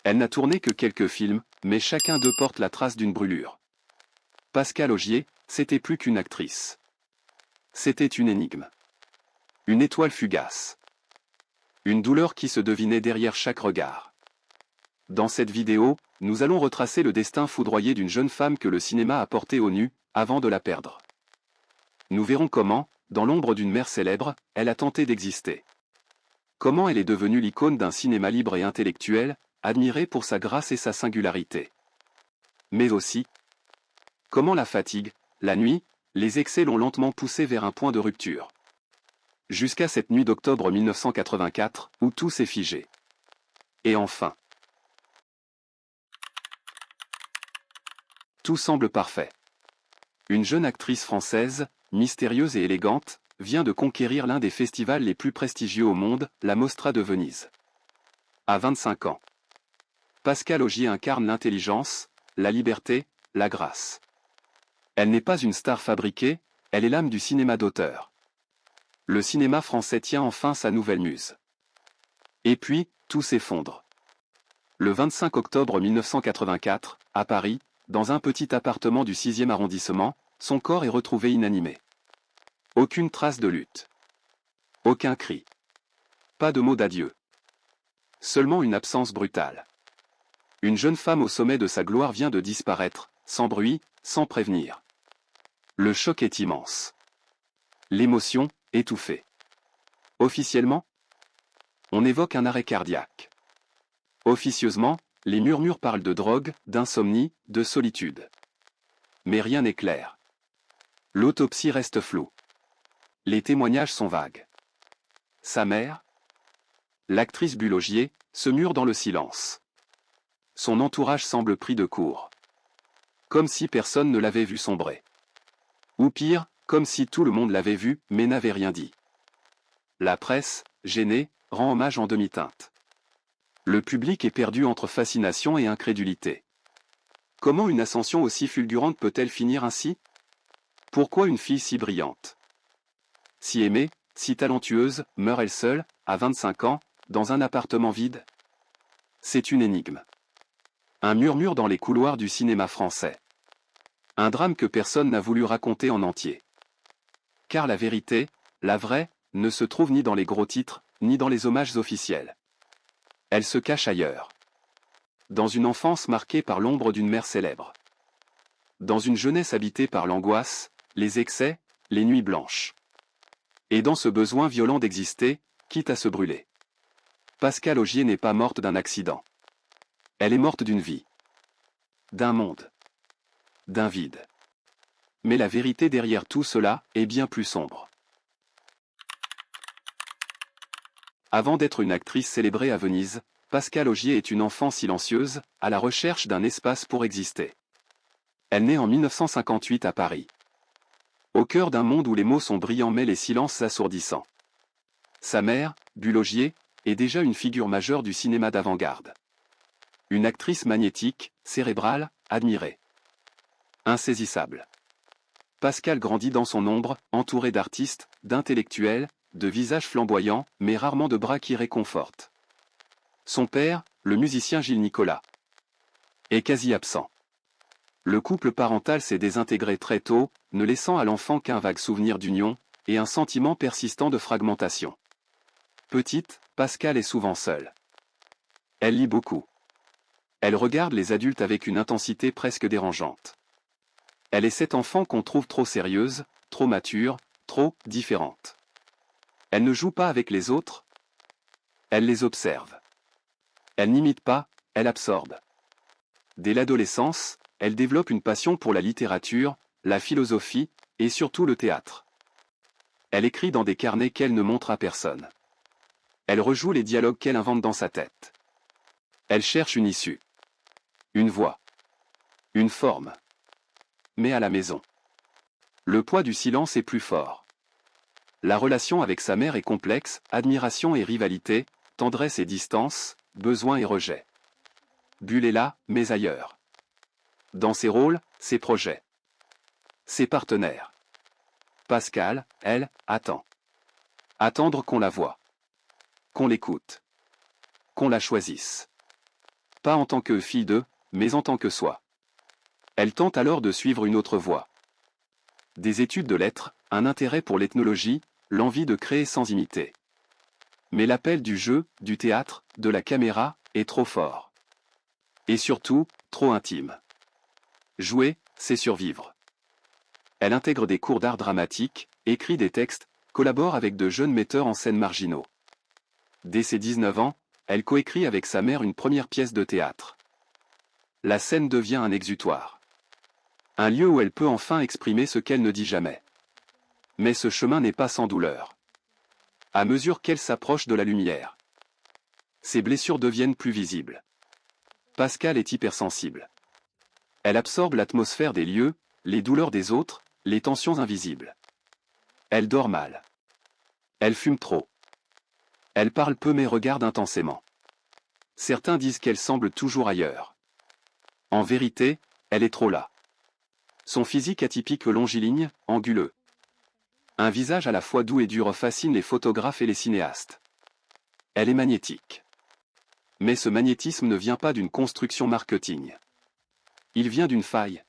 Elle n'a tourné que quelques films, mais chacun d'eux porte la trace d'une brûlure. Pascale Augier, c'était plus qu'une actrice. C'était une énigme. Une étoile fugace. Une douleur qui se devinait derrière chaque regard. Dans cette vidéo, nous allons retracer le destin foudroyé d'une jeune femme que le cinéma a portée au nu, avant de la perdre. Nous verrons comment, dans l'ombre d'une mère célèbre, elle a tenté d'exister. Comment elle est devenue l'icône d'un cinéma libre et intellectuel, admiré pour sa grâce et sa singularité. Mais aussi, comment la fatigue, la nuit, les excès l'ont lentement poussée vers un point de rupture. Jusqu'à cette nuit d'octobre 1984, où tout s'est figé. Et enfin, tout semble parfait. Une jeune actrice française, mystérieuse et élégante, vient de conquérir l'un des festivals les plus prestigieux au monde, la Mostra de Venise. À 25 ans, Pascale Augier incarne l'intelligence, la liberté, la grâce. Elle n'est pas une star fabriquée, elle est l'âme du cinéma d'auteur. Le cinéma français tient enfin sa nouvelle muse. Et puis, tout s'effondre. Le 25 octobre 1984, à Paris, dans un petit appartement du 6e arrondissement, son corps est retrouvé inanimé. Aucune trace de lutte. Aucun cri. Pas de mot d'adieu. Seulement une absence brutale. Une jeune femme au sommet de sa gloire vient de disparaître, sans bruit, sans prévenir. Le choc est immense. L'émotion, étouffée. Officiellement, on évoque un arrêt cardiaque. Officieusement, les murmures parlent de drogue, d'insomnie, de solitude. Mais rien n'est clair. L'autopsie reste floue. Les témoignages sont vagues. Sa mère, l'actrice Bulle Augier, se mure dans le silence. Son entourage semble pris de court. Comme si personne ne l'avait vu sombrer. Ou pire, comme si tout le monde l'avait vu, mais n'avait rien dit. La presse, gênée, rend hommage en demi-teinte. Le public est perdu entre fascination et incrédulité. Comment une ascension aussi fulgurante peut-elle finir ainsi? Pourquoi une fille si brillante, si aimée, si talentueuse, meurt-elle seule, à 25 ans, dans un appartement vide? C'est une énigme. Un murmure dans les couloirs du cinéma français. Un drame que personne n'a voulu raconter en entier. Car la vérité, la vraie, ne se trouve ni dans les gros titres, ni dans les hommages officiels. Elle se cache ailleurs. Dans une enfance marquée par l'ombre d'une mère célèbre. Dans une jeunesse habitée par l'angoisse, les excès, les nuits blanches. Et dans ce besoin violent d'exister, quitte à se brûler. Pascale Augier n'est pas morte d'un accident. Elle est morte d'une vie. D'un monde. D'un vide. Mais la vérité derrière tout cela est bien plus sombre. Avant d'être une actrice célébrée à Venise, Pascale Augier est une enfant silencieuse, à la recherche d'un espace pour exister. Elle naît en 1958 à Paris. Au cœur d'un monde où les mots sont brillants mais les silences assourdissants. Sa mère, Bulle Augier, est déjà une figure majeure du cinéma d'avant-garde. Une actrice magnétique, cérébrale, admirée. Insaisissable. Pascale grandit dans son ombre, entourée d'artistes, d'intellectuels, de visages flamboyants, mais rarement de bras qui réconfortent. Son père, le musicien Gilles Nicolas, est quasi absent. Le couple parental s'est désintégré très tôt, ne laissant à l'enfant qu'un vague souvenir d'union, et un sentiment persistant de fragmentation. Petite, Pascale est souvent seule. Elle lit beaucoup. Elle regarde les adultes avec une intensité presque dérangeante. Elle est cette enfant qu'on trouve trop sérieuse, trop mature, trop différente. Elle ne joue pas avec les autres. Elle les observe. Elle n'imite pas, elle absorbe. Dès l'adolescence, elle développe une passion pour la littérature, la philosophie, et surtout le théâtre. Elle écrit dans des carnets qu'elle ne montre à personne. Elle rejoue les dialogues qu'elle invente dans sa tête. Elle cherche une issue. Une voie. Une forme. Mais à la maison. Le poids du silence est plus fort. La relation avec sa mère est complexe, admiration et rivalité, tendresse et distance, besoin et rejet. Bulle est là, mais ailleurs. Dans ses rôles, ses projets. Ses partenaires. Pascale, elle, attend. Attendre qu'on la voie. Qu'on l'écoute. Qu'on la choisisse. pas en tant que fille de, mais en tant que soi. Elle tente alors de suivre une autre voie. Des études de lettres, un intérêt pour l'ethnologie, l'envie de créer sans imiter. Mais l'appel du jeu, du théâtre, de la caméra, est trop fort. Et surtout, trop intime. Jouer, c'est survivre. Elle intègre des cours d'art dramatique, écrit des textes, collabore avec de jeunes metteurs en scène marginaux. Dès ses 19 ans, elle coécrit avec sa mère une première pièce de théâtre. La scène devient un exutoire. Un lieu où elle peut enfin exprimer ce qu'elle ne dit jamais. Mais ce chemin n'est pas sans douleur. À mesure qu'elle s'approche de la lumière, ses blessures deviennent plus visibles. Pascale est hypersensible. Elle absorbe l'atmosphère des lieux, les douleurs des autres, les tensions invisibles. Elle dort mal. Elle fume trop. Elle parle peu mais regarde intensément. Certains disent qu'elle semble toujours ailleurs. En vérité, elle est trop là. Son physique atypique longiligne, anguleux. Un visage à la fois doux et dur fascine les photographes et les cinéastes. Elle est magnétique. Mais ce magnétisme ne vient pas d'une construction marketing. Il vient d'une faille.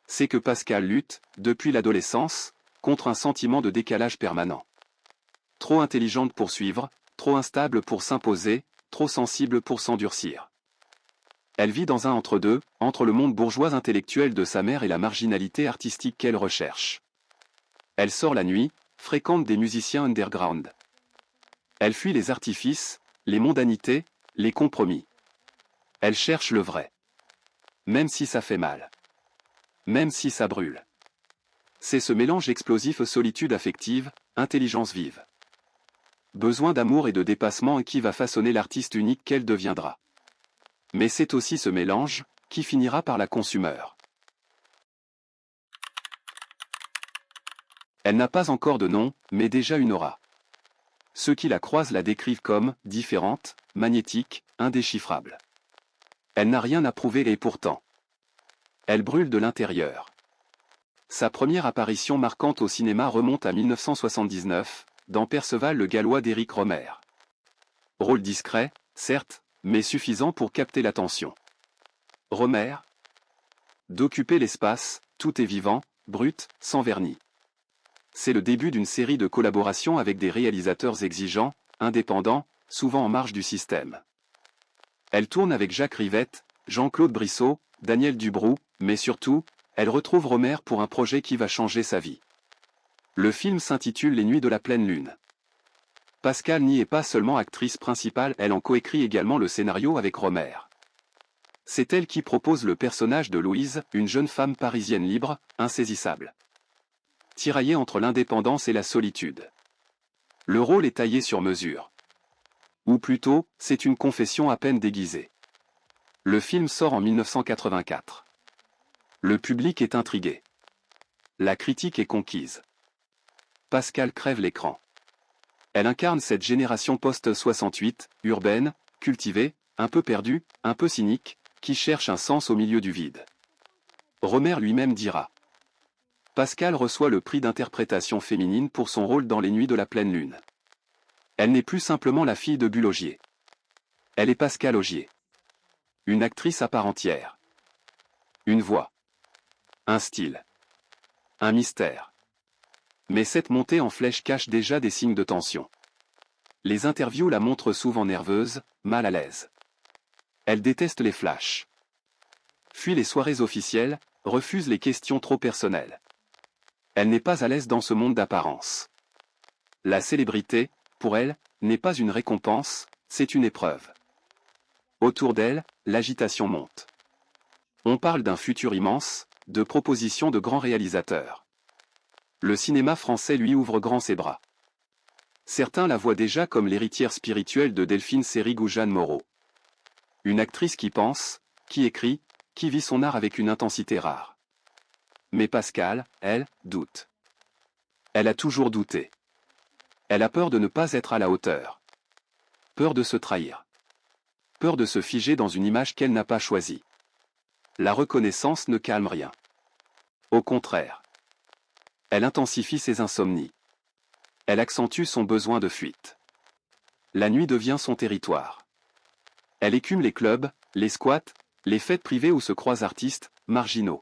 C'est que Pascale lutte, depuis l'adolescence, contre un sentiment de décalage permanent. Trop intelligente pour suivre, trop instable pour s'imposer, trop sensible pour s'endurcir. Elle vit dans un entre-deux, entre le monde bourgeois intellectuel de sa mère et la marginalité artistique qu'elle recherche. Elle sort la nuit, fréquente des musiciens underground. Elle fuit les artifices, les mondanités, les compromis. Elle cherche le vrai. Même si ça fait mal. Même si ça brûle. C'est ce mélange explosif solitude affective, intelligence vive. Besoin d'amour et de dépassement qui va façonner l'artiste unique qu'elle deviendra. Mais c'est aussi ce mélange qui finira par la consumer. Elle n'a pas encore de nom, mais déjà une aura. Ceux qui la croisent la décrivent comme différente, magnétique, indéchiffrable. Elle n'a rien à prouver et pourtant. Elle brûle de l'intérieur. Sa première apparition marquante au cinéma remonte à 1979, dans Perceval le Gallois d'Éric Rohmer. Rôle discret, certes, mais suffisant pour capter l'attention. Rohmer. D'occuper l'espace, tout est vivant, brut, sans vernis. C'est le début d'une série de collaborations avec des réalisateurs exigeants, indépendants, souvent en marge du système. Elle tourne avec Jacques Rivette, Jean-Claude Brissot, Daniel Dubroux, mais surtout, elle retrouve Rohmer pour un projet qui va changer sa vie. Le film s'intitule Les Nuits de la pleine lune. Pascale n'y est pas seulement actrice principale, elle en coécrit également le scénario avec Rohmer. C'est elle qui propose le personnage de Louise, une jeune femme parisienne libre, insaisissable. Tiraillée entre l'indépendance et la solitude. Le rôle est taillé sur mesure. Ou plutôt, c'est une confession à peine déguisée. Le film sort en 1984. Le public est intrigué. La critique est conquise. Pascale crève l'écran. Elle incarne cette génération post-68, urbaine, cultivée, un peu perdue, un peu cynique, qui cherche un sens au milieu du vide. Rohmer lui-même dira. Pascale reçoit le prix d'interprétation féminine pour son rôle dans Les Nuits de la pleine lune. Elle n'est plus simplement la fille de Bulogier. Elle est Pascale Augier. Une actrice à part entière. Une voix. Un style. Un mystère. Mais cette montée en flèche cache déjà des signes de tension. Les interviews la montrent souvent nerveuse, mal à l'aise. Elle déteste les flashs. Fuit les soirées officielles, refuse les questions trop personnelles. Elle n'est pas à l'aise dans ce monde d'apparence. La célébrité, pour elle, n'est pas une récompense, c'est une épreuve. Autour d'elle, l'agitation monte. On parle d'un futur immense, de propositions de grands réalisateurs. Le cinéma français lui ouvre grand ses bras. Certains la voient déjà comme l'héritière spirituelle de Delphine Seyrig ou Jeanne Moreau. Une actrice qui pense, qui écrit, qui vit son art avec une intensité rare. Mais Pascale, elle, doute. Elle a toujours douté. Elle a peur de ne pas être à la hauteur. Peur de se trahir. Peur de se figer dans une image qu'elle n'a pas choisie. La reconnaissance ne calme rien. Au contraire. Elle intensifie ses insomnies. Elle accentue son besoin de fuite. La nuit devient son territoire. Elle écume les clubs, les squats, les fêtes privées où se croisent artistes, marginaux,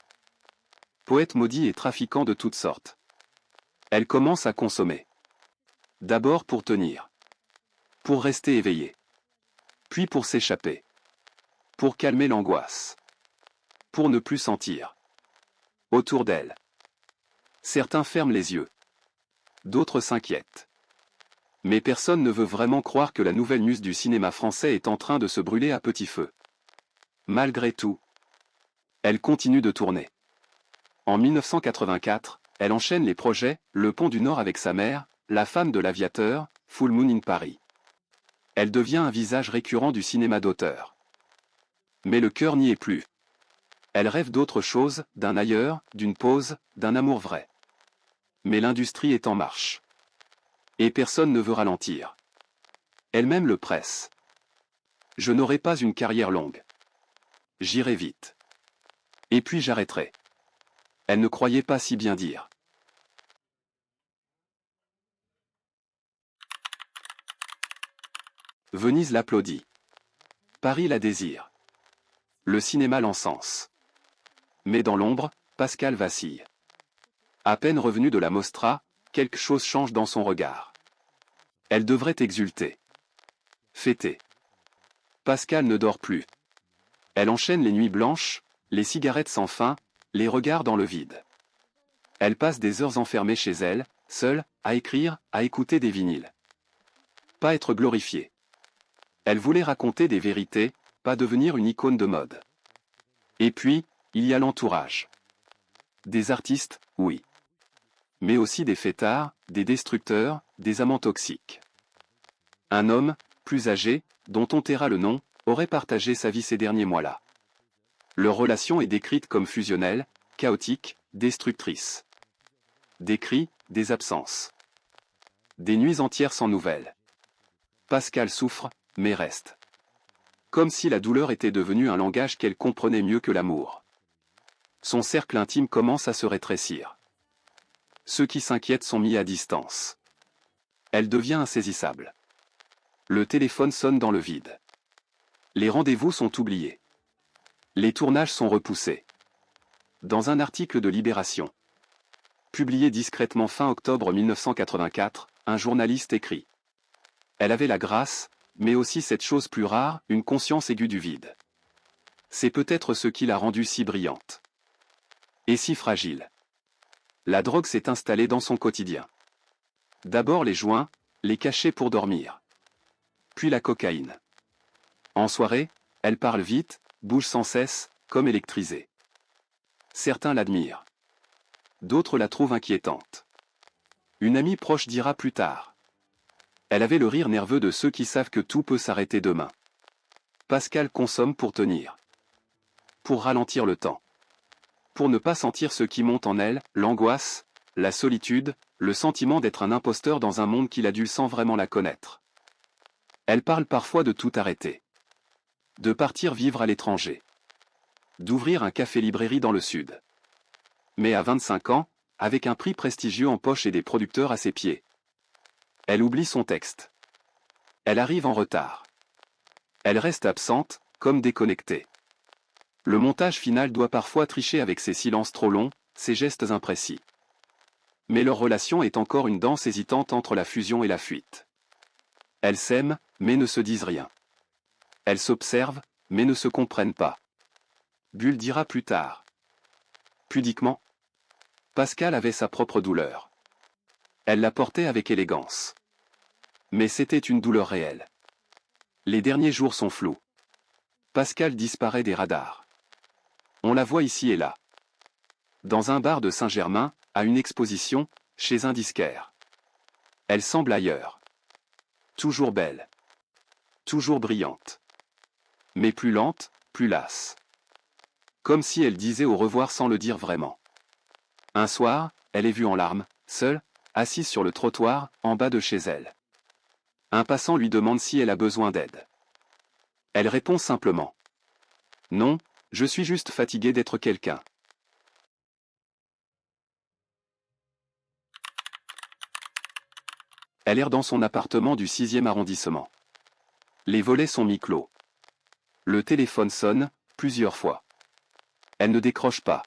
poètes maudits et trafiquants de toutes sortes. Elle commence à consommer. D'abord pour tenir. Pour rester éveillée. Puis pour s'échapper. Pour calmer l'angoisse. Pour ne plus sentir. Autour d'elle. Certains ferment les yeux. D'autres s'inquiètent. Mais personne ne veut vraiment croire que la nouvelle muse du cinéma français est en train de se brûler à petit feu. Malgré tout, elle continue de tourner. En 1984, elle enchaîne les projets, Le Pont du Nord avec sa mère, La femme de l'aviateur, Full Moon in Paris. Elle devient un visage récurrent du cinéma d'auteur. Mais le cœur n'y est plus. Elle rêve d'autre chose, d'un ailleurs, d'une pause, d'un amour vrai. Mais l'industrie est en marche. Et personne ne veut ralentir. Elle-même le presse. Je n'aurai pas une carrière longue. J'irai vite. Et puis j'arrêterai. Elle ne croyait pas si bien dire. Venise l'applaudit. Paris la désire. Le cinéma l'encense. Mais dans l'ombre, Pascal vacille. À peine revenue de la Mostra, quelque chose change dans son regard. Elle devrait exulter. Fêter. Pascal ne dort plus. Elle enchaîne les nuits blanches, les cigarettes sans fin, les regards dans le vide. Elle passe des heures enfermée chez elle, seule, à écrire, à écouter des vinyles. Pas être glorifiée. Elle voulait raconter des vérités, pas devenir une icône de mode. Et puis, il y a l'entourage. Des artistes, oui. Mais aussi des fêtards, des destructeurs, des amants toxiques. Un homme, plus âgé, dont on taira le nom, aurait partagé sa vie ces derniers mois-là. Leur relation est décrite comme fusionnelle, chaotique, destructrice. Des cris, des absences. Des nuits entières sans nouvelles. Pascal souffre, mais reste. Comme si la douleur était devenue un langage qu'elle comprenait mieux que l'amour. Son cercle intime commence à se rétrécir. Ceux qui s'inquiètent sont mis à distance. Elle devient insaisissable. Le téléphone sonne dans le vide. Les rendez-vous sont oubliés. Les tournages sont repoussés. Dans un article de Libération, publié discrètement fin octobre 1984, un journaliste écrit : elle avait la grâce, mais aussi cette chose plus rare, une conscience aiguë du vide. C'est peut-être ce qui l'a rendue si brillante. Et si fragile. La drogue s'est installée dans son quotidien. D'abord les joints, les cachets pour dormir. Puis la cocaïne. En soirée, elle parle vite, bouge sans cesse, comme électrisée. Certains l'admirent. D'autres la trouvent inquiétante. Une amie proche dira plus tard. Elle avait le rire nerveux de ceux qui savent que tout peut s'arrêter demain. Pascal consomme pour tenir. Pour ralentir le temps. Pour ne pas sentir ce qui monte en elle, l'angoisse, la solitude, le sentiment d'être un imposteur dans un monde qu'il adule sans vraiment la connaître. Elle parle parfois de tout arrêter. De partir vivre à l'étranger. D'ouvrir un café-librairie dans le sud. Mais à 25 ans, avec un prix prestigieux en poche et des producteurs à ses pieds. Elle oublie son texte. Elle arrive en retard. Elle reste absente, comme déconnectée. Le montage final doit parfois tricher avec ses silences trop longs, ses gestes imprécis. Mais leur relation est encore une danse hésitante entre la fusion et la fuite. Elles s'aiment, mais ne se disent rien. Elles s'observent, mais ne se comprennent pas. Bull dira plus tard. Pudiquement. Pascal avait sa propre douleur. Elle la portait avec élégance. Mais c'était une douleur réelle. Les derniers jours sont flous. Pascal disparaît des radars. On la voit ici et là. Dans un bar de Saint-Germain, à une exposition, chez un disquaire. Elle semble ailleurs. Toujours belle. Toujours brillante. Mais plus lente, plus lasse. Comme si elle disait au revoir sans le dire vraiment. Un soir, elle est vue en larmes, seule, assise sur le trottoir, en bas de chez elle. Un passant lui demande si elle a besoin d'aide. Elle répond simplement. Non, je suis juste fatiguée d'être quelqu'un. Elle erre dans son appartement du 6e arrondissement. Les volets sont mi-clos. Le téléphone sonne, plusieurs fois. Elle ne décroche pas.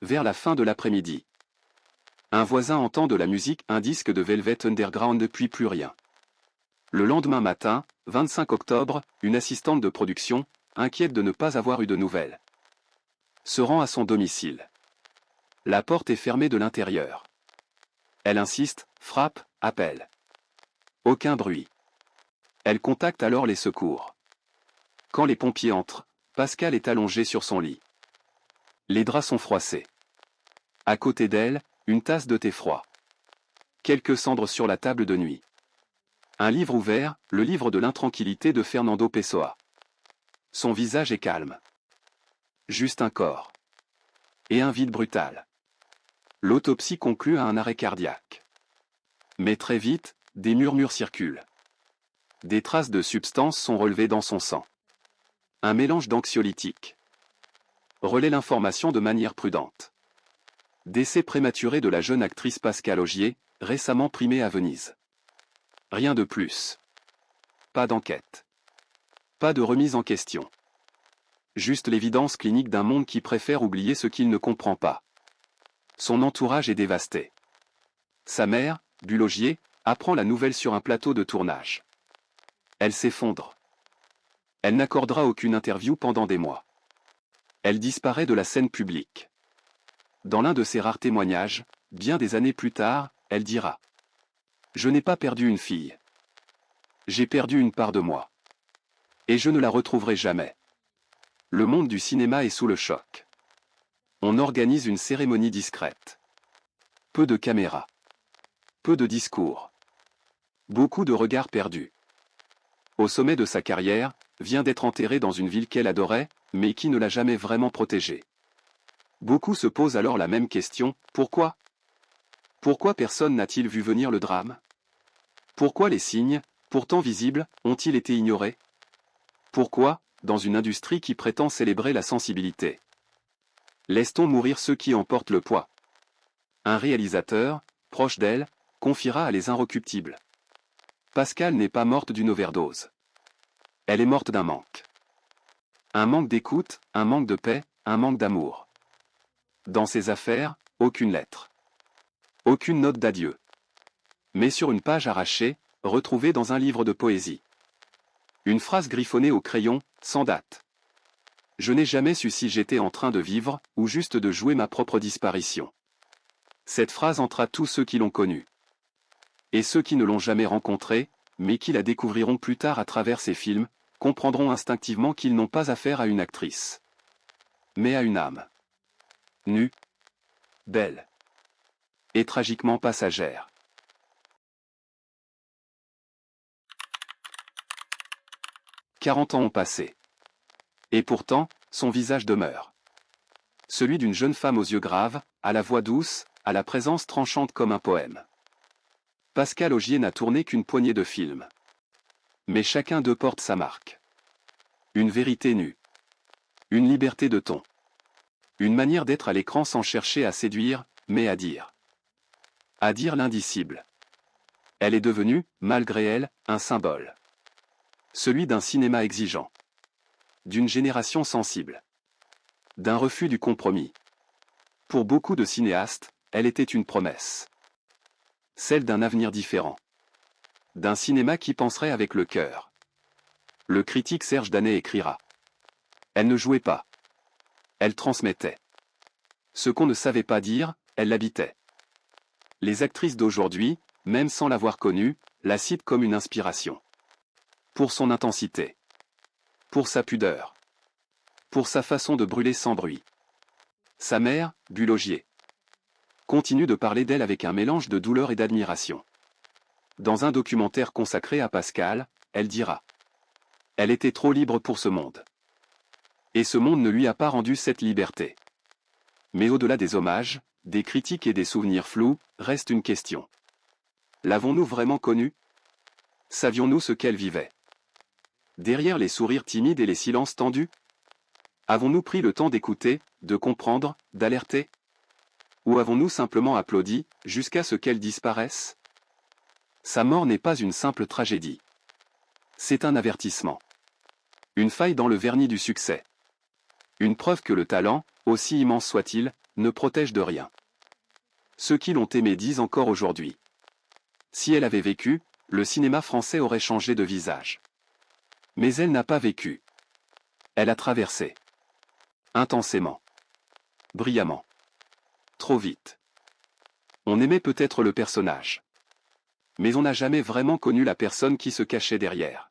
Vers la fin de l'après-midi. Un voisin entend de la musique, un disque de Velvet Underground, puis plus rien. Le lendemain matin, 25 octobre, une assistante de production, inquiète de ne pas avoir eu de nouvelles, se rend à son domicile. La porte est fermée de l'intérieur. Elle insiste, frappe, appelle. Aucun bruit. Elle contacte alors les secours. Quand les pompiers entrent, Pascal est allongée sur son lit. Les draps sont froissés. À côté d'elle, une tasse de thé froid. Quelques cendres sur la table de nuit. Un livre ouvert, le livre de l'intranquillité de Fernando Pessoa. Son visage est calme. Juste un corps. Et un vide brutal. L'autopsie conclut à un arrêt cardiaque. Mais très vite, des murmures circulent. Des traces de substances sont relevées dans son sang. Un mélange d'anxiolytiques. Relaie l'information de manière prudente. Décès prématuré de la jeune actrice Pascale Augier, récemment primée à Venise. Rien de plus. Pas d'enquête. Pas de remise en question. Juste l'évidence clinique d'un monde qui préfère oublier ce qu'il ne comprend pas. Son entourage est dévasté. Sa mère, Bulle Augier, apprend la nouvelle sur un plateau de tournage. Elle s'effondre. Elle n'accordera aucune interview pendant des mois. Elle disparaît de la scène publique. Dans l'un de ses rares témoignages, bien des années plus tard, elle dira : « Je n'ai pas perdu une fille. J'ai perdu une part de moi. Et je ne la retrouverai jamais. » Le monde du cinéma est sous le choc. On organise une cérémonie discrète. Peu de caméras. Peu de discours. Beaucoup de regards perdus. Au sommet de sa carrière, vient d'être enterrée dans une ville qu'elle adorait, mais qui ne l'a jamais vraiment protégée. Beaucoup se posent alors la même question, pourquoi ? Pourquoi personne n'a-t-il vu venir le drame ? Pourquoi les signes, pourtant visibles, ont-ils été ignorés ? Pourquoi, dans une industrie qui prétend célébrer la sensibilité, laisse-t-on mourir ceux qui en portent le poids ? Un réalisateur, proche d'elle, confiera à Les Inrecuptibles : Pascale n'est pas morte d'une overdose. Elle est morte d'un manque. Un manque d'écoute, un manque de paix, un manque d'amour. Dans ses affaires, aucune lettre. Aucune note d'adieu. Mais sur une page arrachée, retrouvée dans un livre de poésie. Une phrase griffonnée au crayon, sans date. Je n'ai jamais su si j'étais en train de vivre, ou juste de jouer ma propre disparition. Cette phrase entra tous ceux qui l'ont connue. Et ceux qui ne l'ont jamais rencontrée, mais qui la découvriront plus tard à travers ses films, comprendront instinctivement qu'ils n'ont pas affaire à une actrice, mais à une âme. Nue, belle, et tragiquement passagère. « 40 ans ont passé. Et pourtant, son visage demeure. Celui d'une jeune femme aux yeux graves, à la voix douce, à la présence tranchante comme un poème. Pascale Augier n'a tourné qu'une poignée de films. Mais chacun d'eux porte sa marque. Une vérité nue. Une liberté de ton. Une manière d'être à l'écran sans chercher à séduire, mais à dire. À dire l'indicible. Elle est devenue, malgré elle, un symbole. Celui d'un cinéma exigeant. D'une génération sensible. D'un refus du compromis. Pour beaucoup de cinéastes, elle était une promesse. Celle d'un avenir différent. D'un cinéma qui penserait avec le cœur. Le critique Serge Danet écrira : elle ne jouait pas. Elle transmettait. Ce qu'on ne savait pas dire, elle l'habitait. Les actrices d'aujourd'hui, même sans l'avoir connue, la citent comme une inspiration. Pour son intensité. Pour sa pudeur. Pour sa façon de brûler sans bruit. Sa mère, Bulle Augier, continue de parler d'elle avec un mélange de douleur et d'admiration. Dans un documentaire consacré à Pascale, elle dira : elle était trop libre pour ce monde. Et ce monde ne lui a pas rendu cette liberté. Mais au-delà des hommages, des critiques et des souvenirs flous, reste une question. L'avons-nous vraiment connue ? Savions-nous ce qu'elle vivait ? Derrière les sourires timides et les silences tendus ? Avons-nous pris le temps d'écouter, de comprendre, d'alerter ? Ou avons-nous simplement applaudi, jusqu'à ce qu'elle disparaisse ? Sa mort n'est pas une simple tragédie. C'est un avertissement. Une faille dans le vernis du succès. Une preuve que le talent, aussi immense soit-il, ne protège de rien. Ceux qui l'ont aimée disent encore aujourd'hui. Si elle avait vécu, le cinéma français aurait changé de visage. Mais elle n'a pas vécu. Elle a traversé. Intensément. Brillamment. Trop vite. On aimait peut-être le personnage. Mais on n'a jamais vraiment connu la personne qui se cachait derrière.